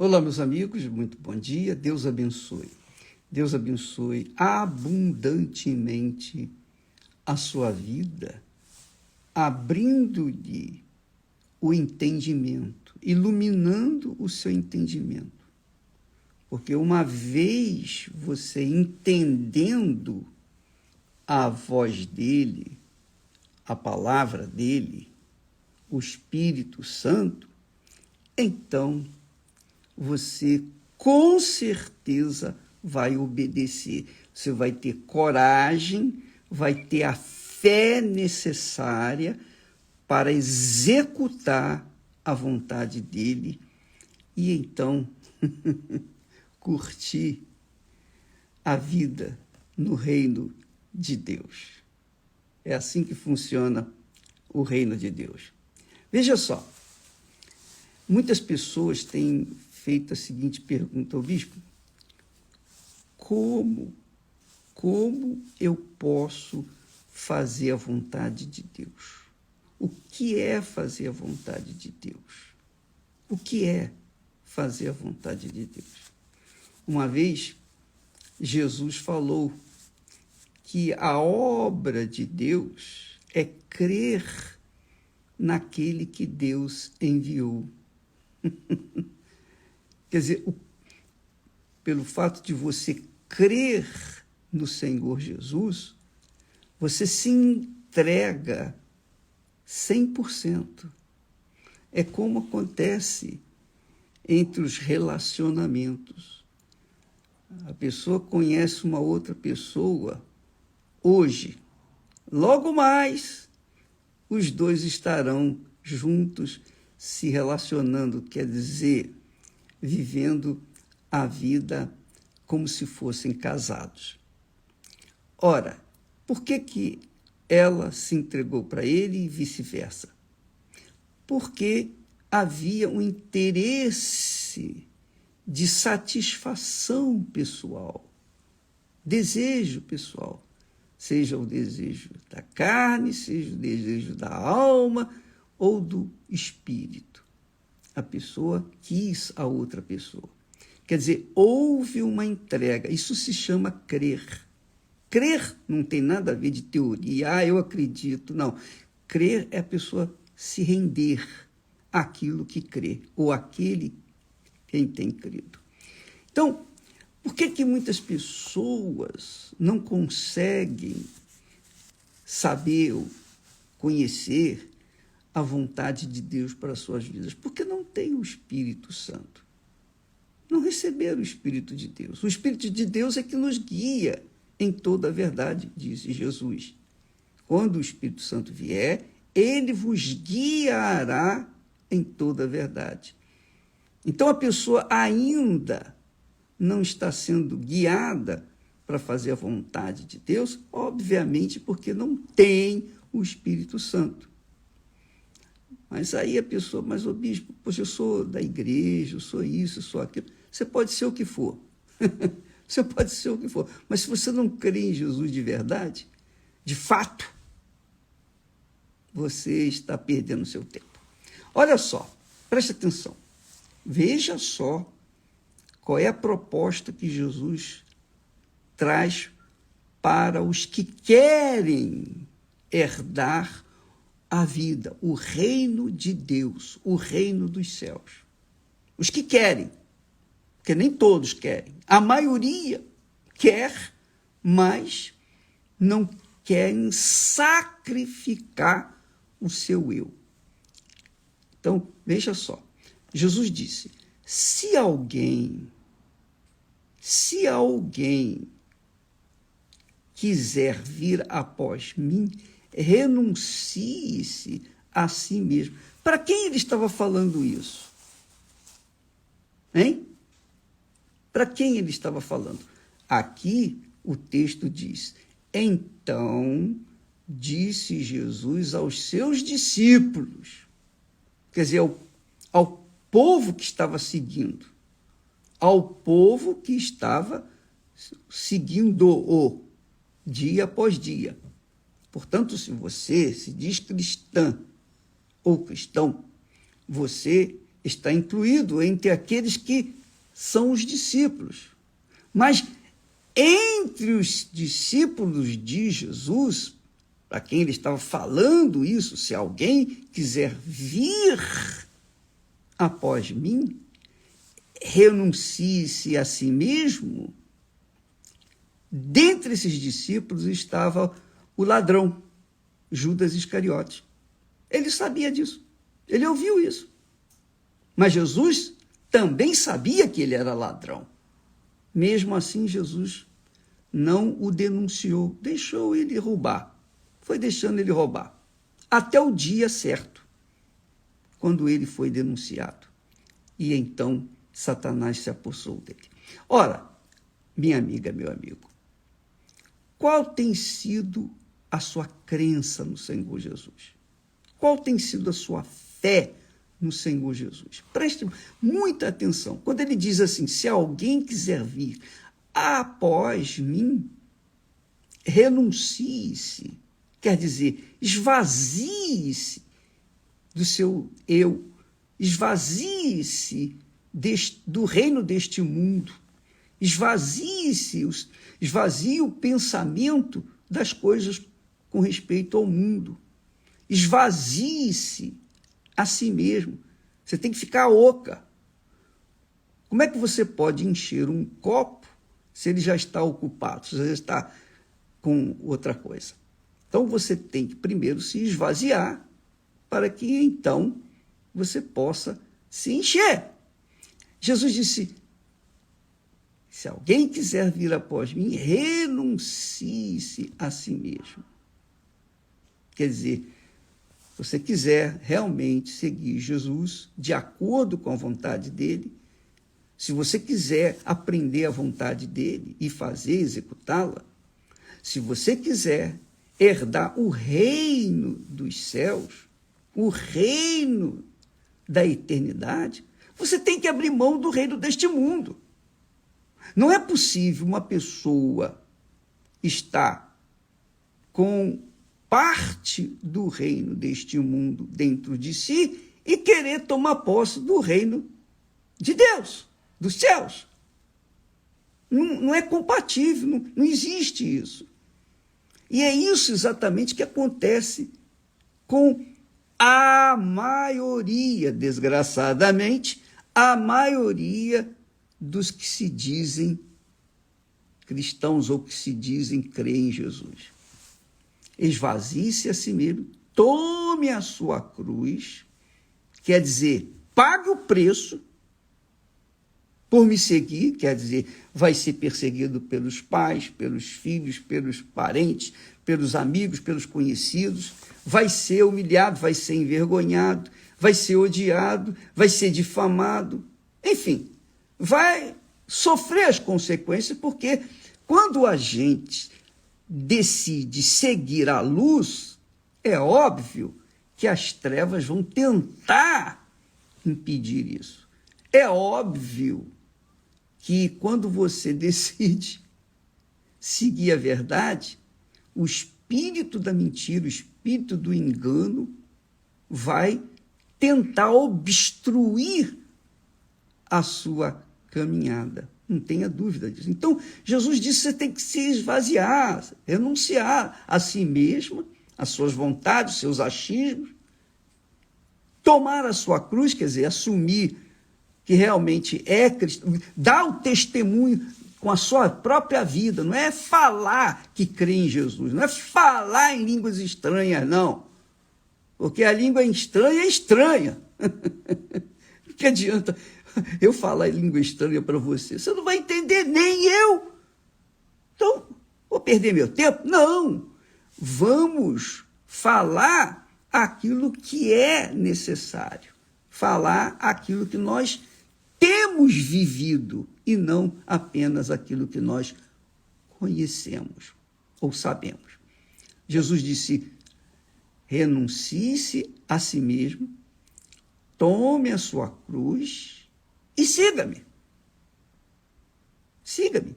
Olá, meus amigos, muito bom dia. Deus abençoe. Deus abençoe abundantemente a sua vida, abrindo-lhe o entendimento, iluminando o seu entendimento. Porque uma vez você entendendo a voz dele, a palavra dele, o Espírito Santo, então você com certeza vai obedecer. Você vai ter coragem, vai ter a fé necessária para executar a vontade dele e então curtir a vida no reino de Deus. É assim que funciona o reino de Deus. Veja só, muitas pessoas têm feito a seguinte pergunta ao bispo: como eu posso fazer a vontade de Deus? O que é fazer a vontade de Deus? O que é fazer a vontade de Deus? Uma vez, Jesus falou que a obra de Deus é crer naquele que Deus enviou. Quer dizer, pelo fato de você crer no Senhor Jesus, você se entrega 100%. É como acontece entre os relacionamentos. A pessoa conhece uma outra pessoa hoje. Logo mais, os dois estarão juntos se relacionando, quer dizer, vivendo a vida como se fossem casados. Ora, por que ela se entregou para ele e vice-versa? Porque havia um interesse de satisfação pessoal, desejo pessoal, seja o desejo da carne, seja o desejo da alma ou do espírito. A pessoa quis a outra pessoa. Quer dizer, houve uma entrega. Isso se chama crer. Crer não tem nada a ver de teoria. Eu acredito. Não. Crer é a pessoa se render àquilo que crê, ou àquele quem tem crido. Então, por que muitas pessoas não conseguem saber ou conhecer a vontade de Deus para as suas vidas? Porque não tem o Espírito Santo. Não receberam o Espírito de Deus. O Espírito de Deus é que nos guia em toda a verdade, disse Jesus. Quando o Espírito Santo vier, ele vos guiará em toda a verdade. Então a pessoa ainda não está sendo guiada para fazer a vontade de Deus, obviamente porque não tem o Espírito Santo. Mas aí a pessoa, mas o bispo, poxa, eu sou da igreja, eu sou isso, eu sou aquilo. Você pode ser o que for. Você pode ser o que for. Mas se você não crê em Jesus de verdade, de fato, você está perdendo o seu tempo. Olha só, preste atenção. Veja só qual é a proposta que Jesus traz para os que querem herdar a vida, o reino de Deus, o reino dos céus. Os que querem, porque nem todos querem. A maioria quer, mas não querem sacrificar o seu eu. Então, veja só. Jesus disse, se alguém quiser vir após mim, renuncie-se a si mesmo. Para quem ele estava falando isso? Hein? Para quem ele estava falando? Aqui o texto diz, então disse Jesus aos seus discípulos, quer dizer, ao povo que estava seguindo, ao povo que estava seguindo-o dia após dia. Portanto, se você se diz cristã ou cristão, você está incluído entre aqueles que são os discípulos. Mas entre os discípulos de Jesus, para quem ele estava falando isso, se alguém quiser vir após mim, renuncie-se a si mesmo. Dentre esses discípulos estava o ladrão, Judas Iscariotes. Ele sabia disso, ele ouviu isso. Mas Jesus também sabia que ele era ladrão. Mesmo assim, Jesus não o denunciou, deixou ele roubar. Foi deixando ele roubar. Até o dia certo, quando ele foi denunciado. E então Satanás se apossou dele. Ora, minha amiga, meu amigo, qual tem sido a sua crença no Senhor Jesus? Qual tem sido a sua fé no Senhor Jesus? Preste muita atenção. Quando ele diz assim, se alguém quiser vir após mim, renuncie-se. Quer dizer, esvazie-se do seu eu, esvazie-se do reino deste mundo, esvazie o pensamento das coisas com respeito ao mundo, esvazie-se a si mesmo. Você tem que ficar oca. Como é que você pode encher um copo se ele já está ocupado, se ele já está com outra coisa? Então, você tem que primeiro se esvaziar para que, então, você possa se encher. Jesus disse, se alguém quiser vir após mim, renuncie-se a si mesmo. Quer dizer, se você quiser realmente seguir Jesus de acordo com a vontade dele, se você quiser aprender a vontade dele e fazer, executá-la, se você quiser herdar o reino dos céus, o reino da eternidade, você tem que abrir mão do reino deste mundo. Não é possível uma pessoa estar com parte do reino deste mundo dentro de si e querer tomar posse do reino de Deus, dos céus. Não é compatível, não existe isso. E é isso exatamente que acontece com a maioria, desgraçadamente, a maioria dos que se dizem cristãos ou que se dizem crer em Jesus. Esvazie-se a si mesmo, tome a sua cruz, quer dizer, pague o preço por me seguir, quer dizer, vai ser perseguido pelos pais, pelos filhos, pelos parentes, pelos amigos, pelos conhecidos, vai ser humilhado, vai ser envergonhado, vai ser odiado, vai ser difamado, enfim, vai sofrer as consequências, porque quando a gente decide seguir a luz, é óbvio que as trevas vão tentar impedir isso. É óbvio que quando você decide seguir a verdade, o espírito da mentira, o espírito do engano vai tentar obstruir a sua caminhada. Não tenha dúvida disso. Então, Jesus disse que você tem que se esvaziar, renunciar a si mesma, às suas vontades, seus achismos, tomar a sua cruz, quer dizer, assumir que realmente é cristão, dar o testemunho com a sua própria vida, não é falar que crê em Jesus, não é falar em línguas estranhas, não. Porque a língua estranha é estranha. Não que adianta eu falar em língua estranha para você? Você não vai entender, nem eu. Então, vou perder meu tempo? Não. Vamos falar aquilo que é necessário. Falar aquilo que nós temos vivido e não apenas aquilo que nós conhecemos ou sabemos. Jesus disse, renuncie-se a si mesmo, tome a sua cruz e siga-me. Siga-me.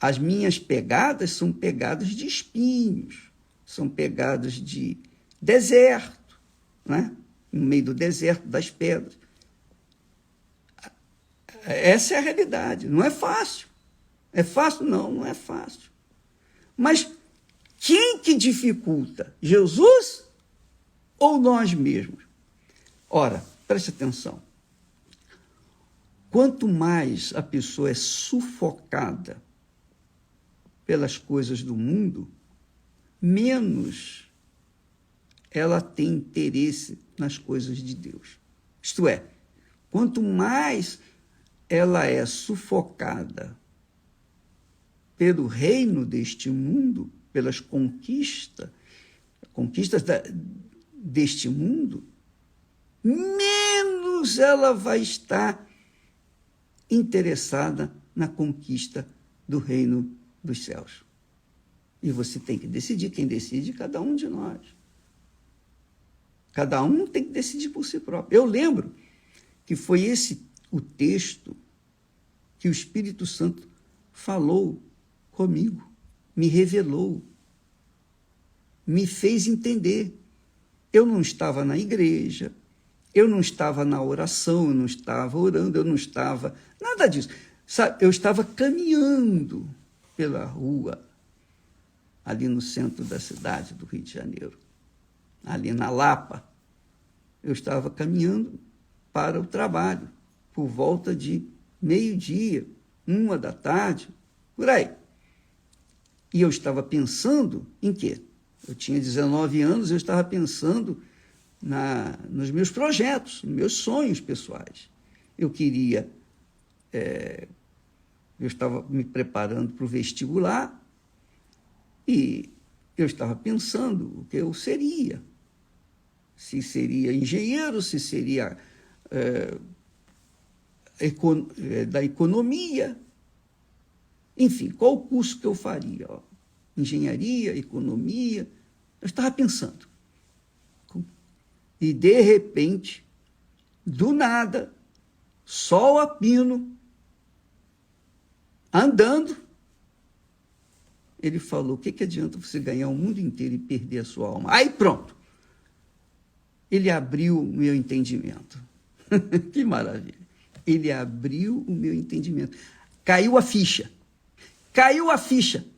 As minhas pegadas são pegadas de espinhos, são pegadas de deserto, né? no meio do deserto, das pedras. Essa é a realidade. Não é fácil. É fácil? Não, não é fácil. Mas quem que dificulta? Jesus ou nós mesmos? Ora, preste atenção. Quanto mais a pessoa é sufocada pelas coisas do mundo, menos ela tem interesse nas coisas de Deus. Isto é, quanto mais ela é sufocada pelo reino deste mundo, pelas conquistas deste mundo, menos ela vai estar interessada na conquista do reino dos céus. E você tem que decidir. Quem decide? Cada um de nós. Cada um tem que decidir por si próprio. Eu lembro que foi esse o texto que o Espírito Santo falou comigo, me revelou, me fez entender. Eu não estava na igreja, eu não estava na oração, eu não estava orando, eu não estava... Nada disso. Sabe, eu estava caminhando pela rua, ali no centro da cidade do Rio de Janeiro, ali na Lapa. Eu estava caminhando para o trabalho, por volta de meio-dia, 1h, por aí. E eu estava pensando em quê? Eu tinha 19 anos, eu estava pensando nos meus projetos, nos meus sonhos pessoais. Eu estava me preparando para o vestibular e eu estava pensando o que eu seria. Se seria engenheiro, se seria da economia, enfim, qual o curso que eu faria? Engenharia, economia, eu estava pensando. E, de repente, do nada, sol a pino, andando, ele falou, o que adianta você ganhar o mundo inteiro e perder a sua alma? Aí pronto, ele abriu o meu entendimento. Que maravilha. Ele abriu o meu entendimento. Caiu a ficha.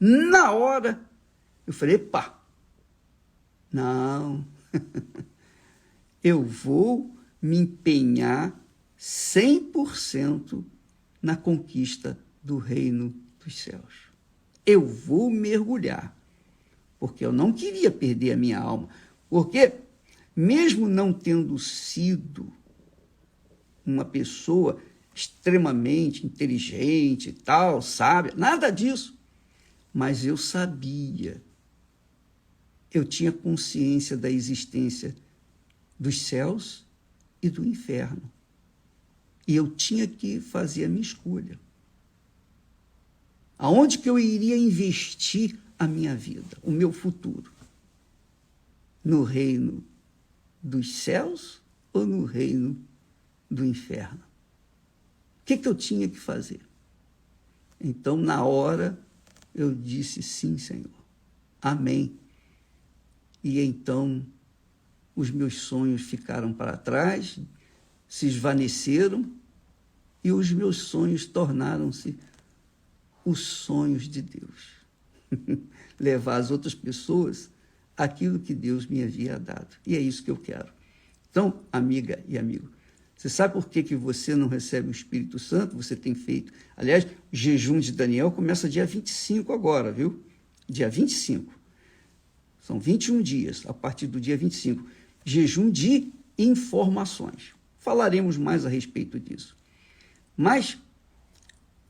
Na hora, eu falei, pá, não, eu vou me empenhar 100% na conquista do reino dos céus. Eu vou mergulhar, porque eu não queria perder a minha alma, porque mesmo não tendo sido uma pessoa extremamente inteligente e tal, sábia, nada disso. Mas eu sabia, eu tinha consciência da existência dos céus e do inferno. E eu tinha que fazer a minha escolha. Aonde que eu iria investir a minha vida, o meu futuro? No reino dos céus ou no reino do inferno? O que eu tinha que fazer? Então, na hora, eu disse, sim, Senhor. Amém. E então, os meus sonhos ficaram para trás, se esvaneceram, e os meus sonhos tornaram-se os sonhos de Deus. Levar às outras pessoas aquilo que Deus me havia dado. E é isso que eu quero. Então, amiga e amigo, você sabe por que você não recebe o Espírito Santo? Você tem feito... Aliás, o jejum de Daniel começa dia 25 agora, viu? Dia 25. São 21 dias, a partir do dia 25. Jejum de informações. Falaremos mais a respeito disso. Mas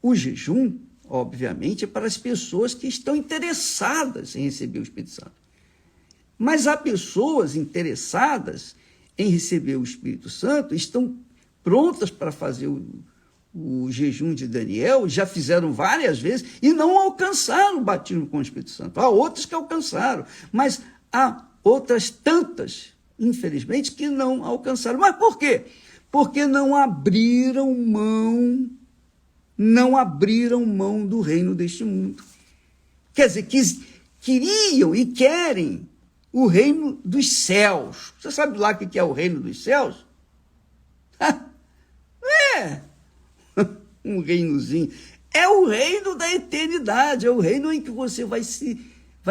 o jejum, obviamente, é para as pessoas que estão interessadas em receber o Espírito Santo. Mas há pessoas interessadas em receber o Espírito Santo, estão prontas para fazer o jejum de Daniel, já fizeram várias vezes e não alcançaram o batismo com o Espírito Santo. Há outros que alcançaram, mas há outras tantas, infelizmente, que não alcançaram. Mas por quê? Porque não abriram mão do reino deste mundo. Quer dizer, queriam e querem o reino dos céus. Você sabe lá o que é o reino dos céus? É um reinozinho. É o reino da eternidade, é o reino em que você vai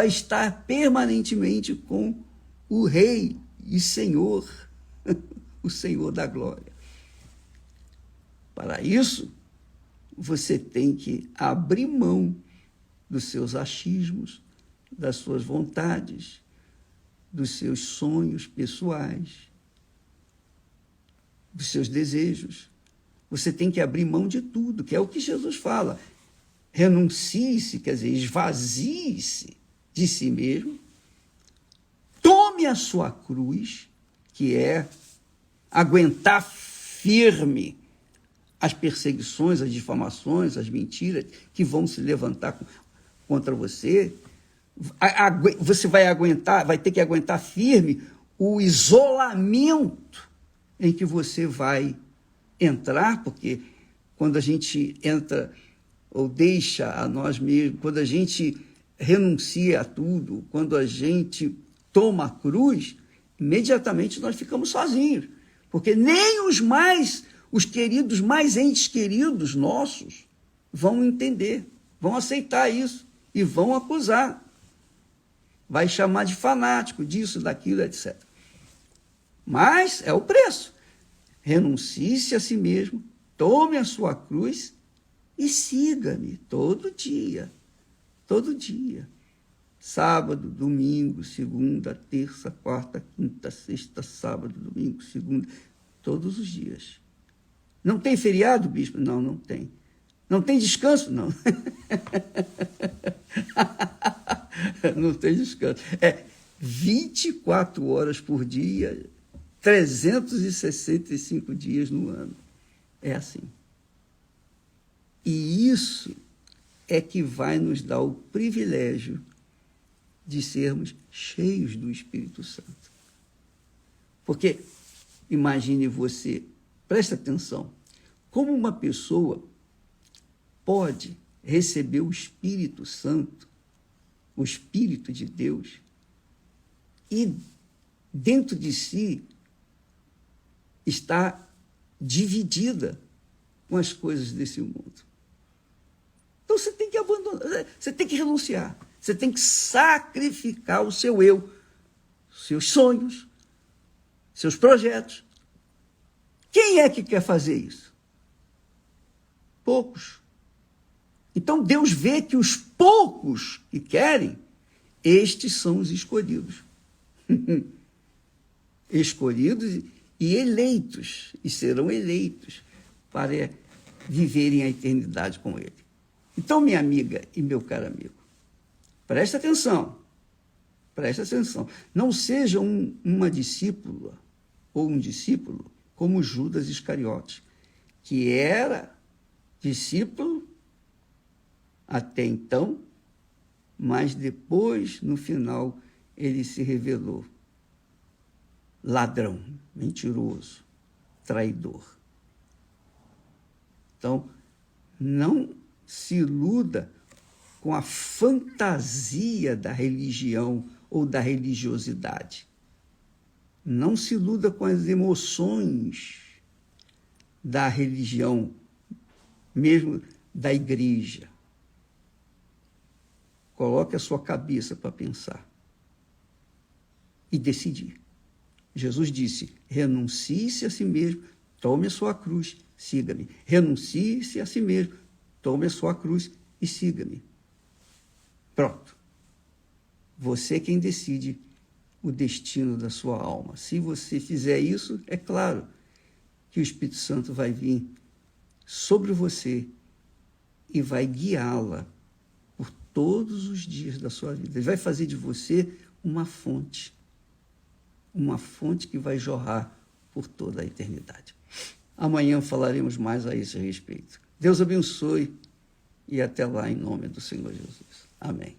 estar permanentemente com o Rei e Senhor, o Senhor da glória. Para isso, você tem que abrir mão dos seus achismos, das suas vontades, dos seus sonhos pessoais, dos seus desejos. Você tem que abrir mão de tudo, que é o que Jesus fala. Renuncie-se, quer dizer, esvazie-se de si mesmo, tome a sua cruz, que é aguentar firme as perseguições, as difamações, as mentiras que vão se levantar contra você. Você vai ter que aguentar firme o isolamento em que você vai entrar, porque quando a gente entra ou deixa a nós mesmos, quando a gente renuncia a tudo, quando a gente toma a cruz, imediatamente nós ficamos sozinhos, porque nem os queridos, mais entes queridos nossos, vão entender, vão aceitar isso e vão acusar. Vai chamar de fanático, disso, daquilo, etc. Mas é o preço. Renuncie-se a si mesmo, tome a sua cruz e siga-me todo dia. Todo dia. Sábado, domingo, segunda, terça, quarta, quinta, sexta, sábado, domingo, segunda, todos os dias. Não tem feriado, bispo? Não, não tem. Não tem descanso? Não. Não tem descanso. É 24 horas por dia, 365 dias no ano. É assim. E isso é que vai nos dar o privilégio de sermos cheios do Espírito Santo. Porque, imagine você, presta atenção, como uma pessoa pode receber o Espírito Santo, o Espírito de Deus, e dentro de si está dividida com as coisas desse mundo. Então você tem que abandonar, você tem que renunciar, você tem que sacrificar o seu eu, seus sonhos, seus projetos. Quem é que quer fazer isso? Poucos. Então Deus vê que os poucos que querem, estes são os escolhidos. Escolhidos e eleitos, e serão eleitos para viverem a eternidade com Ele. Então, minha amiga e meu caro amigo, presta atenção, não seja uma discípula ou um discípulo como Judas Iscariotes, que era discípulo até então, mas depois, no final, ele se revelou ladrão, mentiroso, traidor. Então, não se iluda com a fantasia da religião ou da religiosidade. Não se iluda com as emoções da religião, mesmo da igreja. Coloque a sua cabeça para pensar e decidir. Jesus disse, renuncie-se a si mesmo, tome a sua cruz, siga-me. Renuncie-se a si mesmo, tome a sua cruz e siga-me. Pronto. Você é quem decide o destino da sua alma. Se você fizer isso, é claro que o Espírito Santo vai vir sobre você e vai guiá-la por todos os dias da sua vida. Ele vai fazer de você uma fonte que vai jorrar por toda a eternidade. Amanhã falaremos mais a esse respeito. Deus abençoe e até lá em nome do Senhor Jesus. Amém.